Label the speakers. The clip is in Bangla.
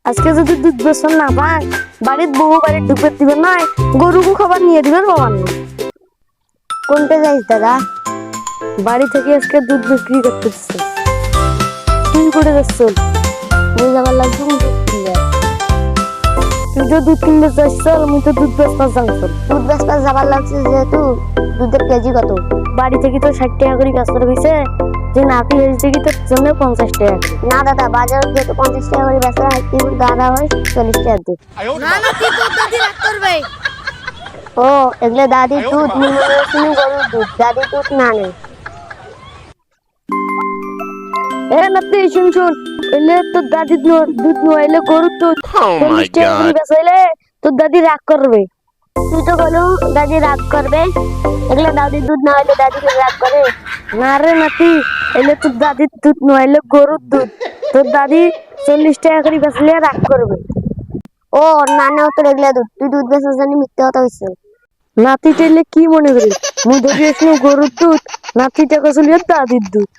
Speaker 1: আজকে যদি দুধ বেচন না পান বাড়ির বউ বাড়ির ঢুকতে দিবে নয়, গরুকে খাবার নিয়ে দিবেন বাবার না।
Speaker 2: কোনটা যাইস দাদা?
Speaker 1: বাড়ি থেকে আজকে দুধ বিক্রি করতে দিচ্ছে। তুই করে যাচ্ছ?
Speaker 2: মুই যাবার লাগবে দুধ কিনতে।
Speaker 1: তুই তো দুধ কিনতে যাচ্ছ, আমি তো দুধ বেচতে যাচ্ছ।
Speaker 2: দুধ বেচতে যাবার লাগছে যেহেতু দুধের কেজি কত?
Speaker 1: বাড়ি থেকে তো 60 টাকা করে বেচতে হয়েছে, যে নাতি হয়েছে কি তোর জন্য 50 টাকা।
Speaker 2: না দাদা, বাজার যেহেতু 50 টাকা করে বেচা হয়, কিন্তু দাদা হয় 40 টাকা দিয়ে।
Speaker 3: না না, তুই তোর দাদি রাগ করবে।
Speaker 2: ও এগুলো দাদির দুধ, মুই মনে করছিলাম গরুর দুধ। দাদির দুধ না নেই।
Speaker 1: এ নাতি শুন শুন, এলে তোর দাদির দুধ নোয়াইলে গরুর দুধ 40 টাকা করে বেচাইলে তোর দাদি রাগ করবে।
Speaker 2: তুই তো বলো দাদি রাগ করবে, এগুলো দাদির দুধ না হলে দাদি রাগ করে?
Speaker 1: না রে নাতি, এলে তোর দাদির দুধ নোয়াইলে গরুর দুধ, তোর দাদি 40 টাকা করে বেচলে রাগ করবে।
Speaker 2: ও না না, তোর এগুলো দুধ, তুই দুধ বেচার জন্য মিথ্যে কথা হয়েছে।
Speaker 1: নাতি চাইলে কি মনে করি মুই ধরে আসলে গরুর দুধ, নাতি টাকা চলিয়ে দাদির দুধ।